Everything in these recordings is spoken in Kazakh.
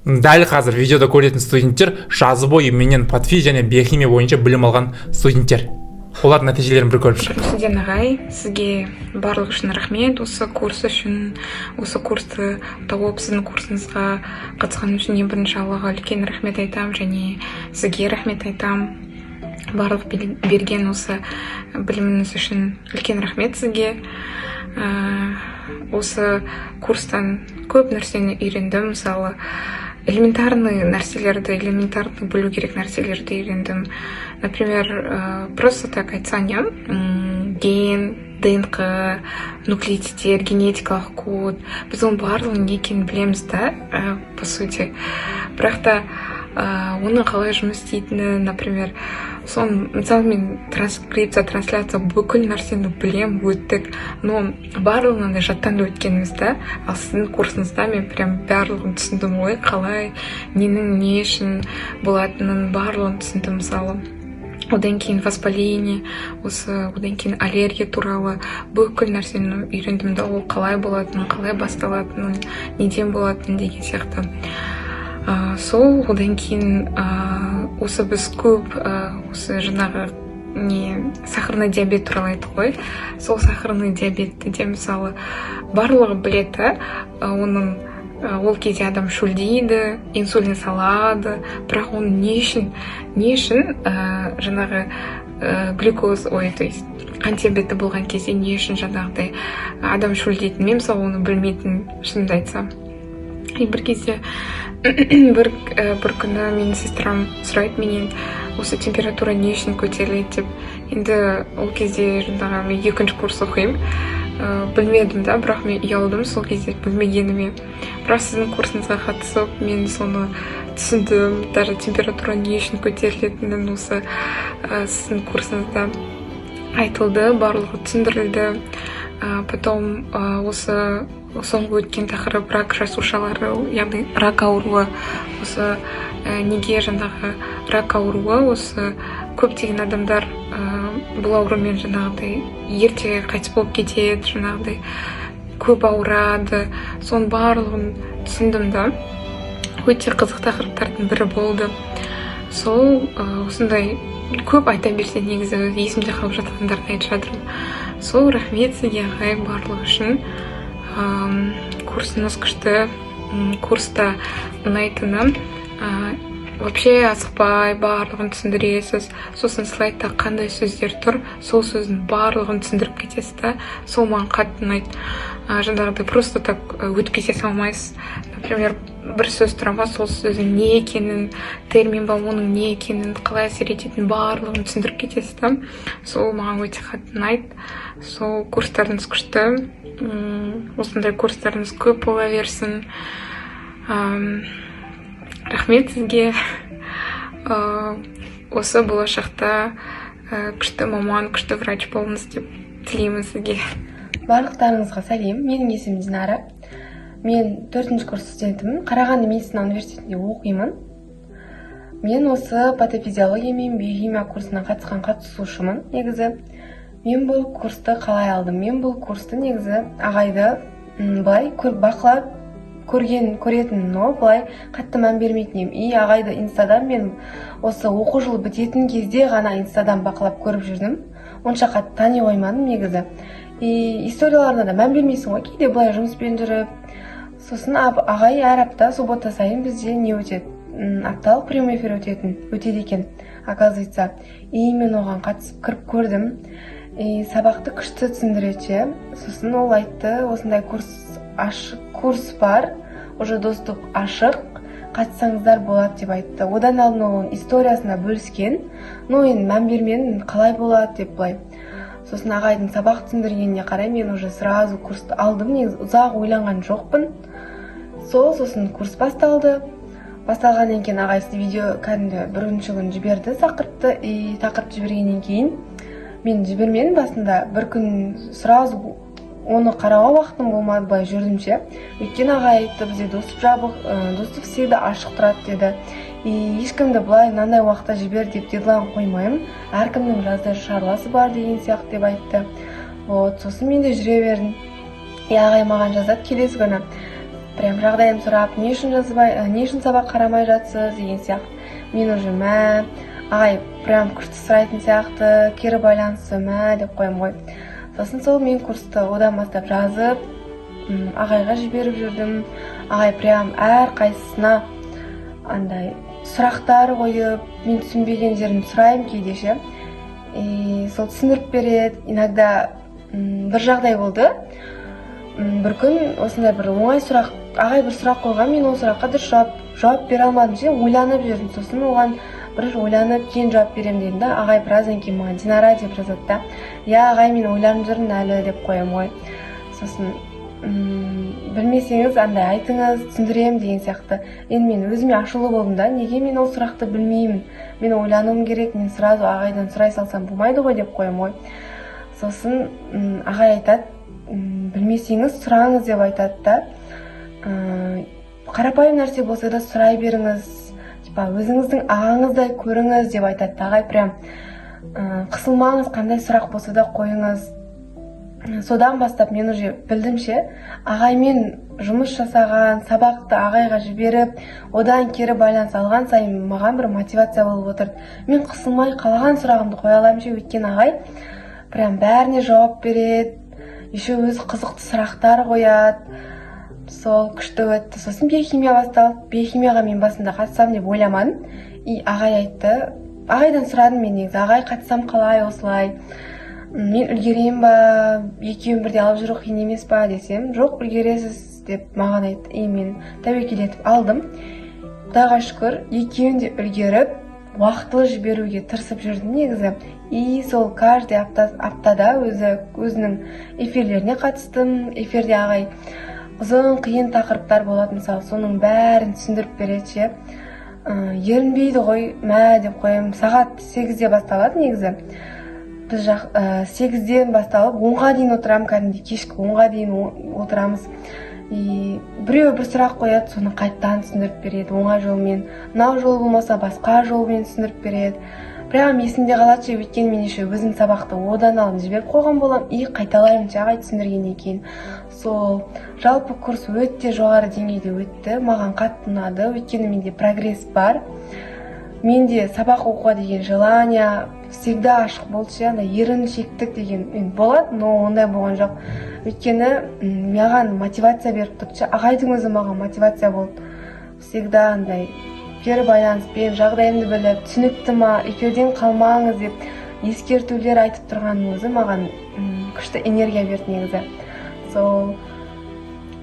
Дәл қазір видеода көретін студенттер жазы бойы менен патфи және биохимия бойынша білім алған студенттер. Олардың нәтижелерін бір көріп шығайық. Студент ағай, сізге барлық үшін рахмет. Осы курс үшін, осы курсты тауып сіздің курсыңызға қатысқан үшін бірінші Аллаға үлкен рахмет айтам, және сізге рахмет айтам. Барлық берген осы біліміңіз үшін үлкен рахмет сізге. Осы курстан көп нәрсені үйрендім. Мысалы, элементарный элементарный білу керек нәрселерді үйрендім. Например, просто так айтсаң, ген, ДНК, нуклеотидтер, генетикалық код. Біз оның барлығын не екенін білеміз да, по сути. Бірақ та оның қалай жұмыс істейтіні, например, мысалы мен трансляция бүкіл нәрсені білем, өттік, но барлығын жаттанды өткеніміз да, ал сіздің курсыңызда мен прям барлығын түсіндім, ой, қалай, ненің не үшін болатынын барлығын түсіндім. Мысалы, одан кейін воспаление, одан кейін аллергия туралы бүкіл нәрсені үйрендім да, ол қалай болатынын, қалай басталатынын, неден болатынын деген сияқты. Сол, одан кейін осы біз көп осы жаңағы сахарный диабет туралы айттық қой. Сол сахарный диабетті де мысалы барлығы біледі, ол кезде адам шөлдейді, инсулин салады, бірақ оны не үшін жаңағы глюкоз, то есть қант диабеті болған кезде не үшін жаңағыдай адам шөлдейтін, мен мысалы оны білмейтін, шынымды айтсам. Бір кезде бір күні менің сестрам сұрайды менен, осы температура не үшін көтеріледі деп. Енді ол кезде жаңағы мен 2-ші курс оқимын, білмедім да, бірақ мен ұялдым сол кезде білмегеніме. Бірақ сіздің курсыңызға қатысып, мен соны түсіндім, даже температура не үшін көтерілетінін осы сіздің курсыңызда айтылды, барлығы түсіндірілді. Потом осы соңғы өткен тақырып рак жасушалары, яғни рак ауруы. Осы неге жаңағы рак ауруы, осы көптеген адамдар бұл аурумен жаңағыдай ерте қайтыс болып кетеді, жаңағыдай көп ауырады. Соның барлығын түсіндім да. Өте қызық тақырыптардың бірі болды. Сол осындай көп айта берсе негізі есімде қалып жатқандарды айтып жатырмын. Сол, рахмет сізге ағай барлығы үшін. Курсыңыз күшті. Курста ұнайтыным, вообще асықпай барлығын түсіндіресіз. Сосын слайдта қандай сөздер тұр, сол сөздің барлығын түсіндіріп кетесіз да. Сол маған қатты ұнайды. Жаңағыдай просто так өткізе салмайсыз. Например, бір сөз тұра ма, сол сөздің не екенін, термин ба, оның не екенін, қалай әсер ететінін барлығын түсіндіріп кетесіз да. Сол маған өте қатты ұнайды. Сол курстарыңыз күшті. Осындай курстарыңыз көп бола берсін. Рахмет сізге. Осы болашақта күшті маман, күшті врач болыңыз деп тілеймін сізге. Барлықтарыңызға сәлем. Менің есімім Динара. Мен 4-ші курс студентімін. Қарағанды медицина университетінде оқимын. Мен осы патофизиология мен биохимия курсына қатысқан қатысушымын. Негізі мен бұл курсты қалай алдым? Мен бұл курсты негізі ағайды былай бақылап көретін, но былай қатты мән бермейтін едім. Ағайды инстадан мен осы оқу жылы бітетін кезде ғана инстадан бақылап көріп жүрдім. Онша қатты тани қоймадым негізі. Историяларына да мән бермейсің ғой, кейде былай жұмыспен жүріп. Сосын ағай әр апта суббота сайын бізде не өтеді? Апталық прямой эфир өтеді екен, оказывается. Мен оған қатысып кіріп көрдім. Сабақты күшті түсіндіреді. Сосын ол айтты, осындай курс бар, уже доступ ашық, қатысаңыздар болады деп айтты. Одан алдын оның историясына бөліскен, но енді мән бермедім, қалай болады деп былай. Сосын ағайдың сабақ түсіндіргеніне қарай мен уже сразу курсты алдым, негізі ұзақ ойланған жоқпын. Сосын курс басталды. Басталғаннан кейін ағай видео кәдімгі бірінші күн жіберді тақырып жібергеннен кейін мен жібермедім басында. Бір күн сразу оны қарауға уақытым болмады, былай жүрдімше. Өйткені ағай айтты, бізде доступ жабық, доступ всегда ашық тұрады деді. Ешкімді былай мынандай уақытта жібер деп дедлайн қоймаймын. Әркімнің жазда шаруасы бар деген сияқты деп айтты. Сосын мен де жүре бердім. Ағай маған жазады келесі күні. прям жағдайым сұрап, не үшін сабақ қарамай жатсыз деген сияқты. Мен уже ағай прям күшті сұрайтын сияқты, кері байланысы деп қоям ғой. Сосын сол мен курсты одан бастап жазып, ағайға жіберіп жүрдім. Ағай прям әр қайсысына андай сұрақтар қойып, мен түсінбеген жерін сұраймын кейде ше. Сол түсіндіріп береді. Иногда бір жағдай болды. Бір күн осындай бір оңай сұрақ, ағай бір сұрақ қойған, мен ол сұраққа дұрыс жауап бере алмадым ше, ойланып жүрдім. Сосын оған бір ойланып кейін жауап беремін дедім да, ағай біраздан кейін маған Динара деп жазады да. Я ағай, мен ойланып жүрмін әлі деп қоямын ғой. Сосын білмесеңіз андай айтыңыз, түсіндірем деген сияқты. Енді мен өзіме ашулы болдым да, неге мен ол сұрақты білмеймін, мен ойлануым керек, мен сразу ағайдан сұрай салсам болмайды ғой деп қоямын ғой. Сосын ағай айтады, білмесеңіз сұраңыз деп айтады да. Қарапайым нәрсе болса да сұрай беріңіз, өзіңіздің ағаңыздай көріңіз деп айтады. Ағай прям қысылмаңыз, қандай сұрақ болса да қойыңыз. Содан бастап мен уже білдім ше, ағаймен жұмыс жасаған, сабақты ағайға жіберіп, одан кері байланыс алған сайын маған бір мотивация болып отырды. Мен қысылмай қалаған сұрағымды қоя аламын ше, өйткені ағай прям бәріне жауап береді, еще өзі қызықты сұрақтар қояды. Сол күшті өтті. Сосын биохимия басталды. Биохимияға мен басында қатысам деп ойламадым. Ағай айтты. Ағайдан сұрадым мен негізі. Ағай қатысам қалай осылай? Мен үлгерейін ба? Екеуін бірде алып жүру қиын емес па десем, жоқ, үлгересіз деп маған айтты. Мен тәуекел етіп алдым. Құдайға шүкір, екеуін де үлгеріп, уақытылы жіберуге тырысып жүрдім негізі. Сол каждый аптада өзінің эфирлеріне қатыстым. Эфирде ағай ұзын қиын тақырыптар болады, мысалы, соның бәрін түсіндіріп береді ше. Ерінбейді ғой, деп қоямын. Сағат 8-де басталады негізі. Біз 8-ден басталып 10-ға дейін отырамын, кәдімгідей кешкі 10-ға дейін отырамыз. Біреу бір сұрақ қояды, соны қайттан түсіндіріп береді, оңай жолмен. Мынау жол болмаса басқа жолмен түсіндіріп береді. Прям есімде қалады ше, өйткені мен еще өзім сабақты одан алып жіберіп қойған болам, қайталаймын ше, ағай түсіндіргеннен кейін. Сол жалпы курс өте жоғары деңгейде өтті, маған қатты ұнады, өйткені менде прогресс бар. Менде сабақ оқуға деген желание всегда ашық болды ше, андай еріншектік деген болады, но ондай болған жоқ. Өйткені маған мотивация беріп тұрды ше, ағайдың өзі маған мотивация болды. Всегда андай кері байланыспен жағдайымды біліп, түсінікті ма, эфирден қалмаңыз деп ескертулер айтып тұрғанның өзі маған күшті энергия берді негізі. Сол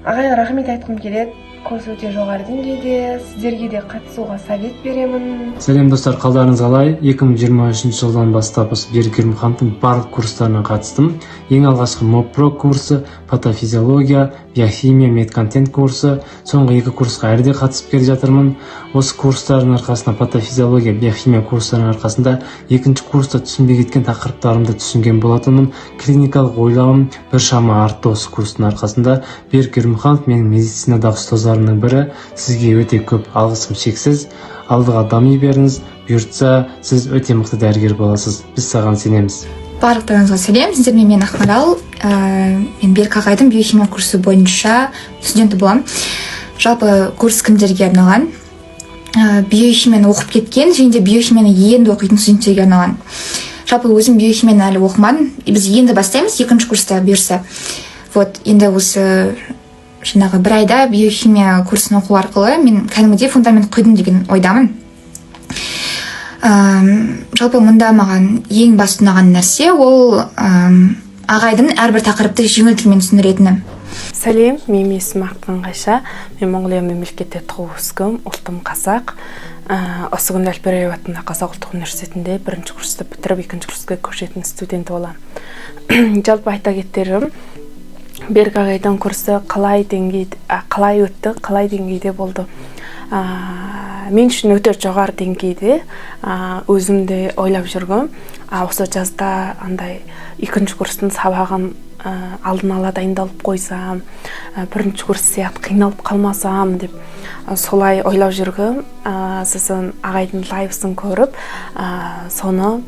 ағайға рахмет айтқым келеді. Курс өте жоғары деңгейде, сіздерге де қатысуға совет беремін. Сәлем достар, қалдарыңыз қалай? 2023 жылдан бастап Берік Ермұхановтың барлық курстарына қатыстым. Ең алғашқы МОПРО курсы, патофизиология, биохимия, медконтент курсы, соңғы 2 курсқа әлі де қатысып келе жатырмын. Осы курстардың арқасында, патофизиология, биохимия курстарының арқасында 2-ші курста түсінбей кеткен тақырыптарымды түсінген болатынмын. Клиникалық ойлауым біршама артты осы курстың арқасында. Берік Ермұханов менің медицинадағы ұстаздарымның бірі. Сізге өте көп алғысым шексіз. Алдыға дами беріңіз, бұйыртса сіз өте мықты дәрігер боласыз. Біз саған сенеміз. Барлықтарыңызға сәлем, сіздермен мен Ақмарал. Мен Берік ағайдың биохимия курсы бойынша студенті боламын. Жалпы курс кімдерге арналған? Биохимияны оқып кеткен және де биохимияны енді оқитын студенттерге арналған. Жалпы өзім биохимияны әлі оқымадым. Біз енді бастаймыз 2-ші курста бұйырса. Енді осы жаңағы 1 айда биохимия курсын оқу арқылы мен кәдімгідей фундамент құйдым деген ойдамын. Жалпы мұнда маған ең басты ұнаған нәрсе ол ағайдың әрбір тақырыпты жеңіл тілмен түсіндіретіні. Сәлем, менің есімім Ақтан Қайша. Мен Монғолия мемлекетте туып өскем, ұлтым қазақ. Осы күнде Әл-Перейев атындағы Қазақ ұлттық университетінде 1-ші курсты бітіріп 2-ші курсқа көшетін студент боламын. Жалпы айта кетерім, Берік ағайдың курсы қалай өтті, қалай деңгейде болды. Мен үшін өте жоғары деңгейде, өзімде ойлап жүргім. Осы жазда андай 2-ші курстың сабағын алдын ала дайындалып қойсам, 1-ші курс сияқты қиналып қалмасам деп солай ойлап жүргім. Сосын ағайдың лайвысын көріп, соны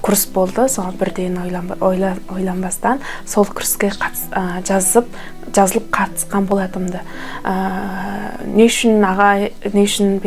курс болды. Соған бірден ойланбастан сол курске жазылып қатысқан болатымды. Не үшін аға, не үшін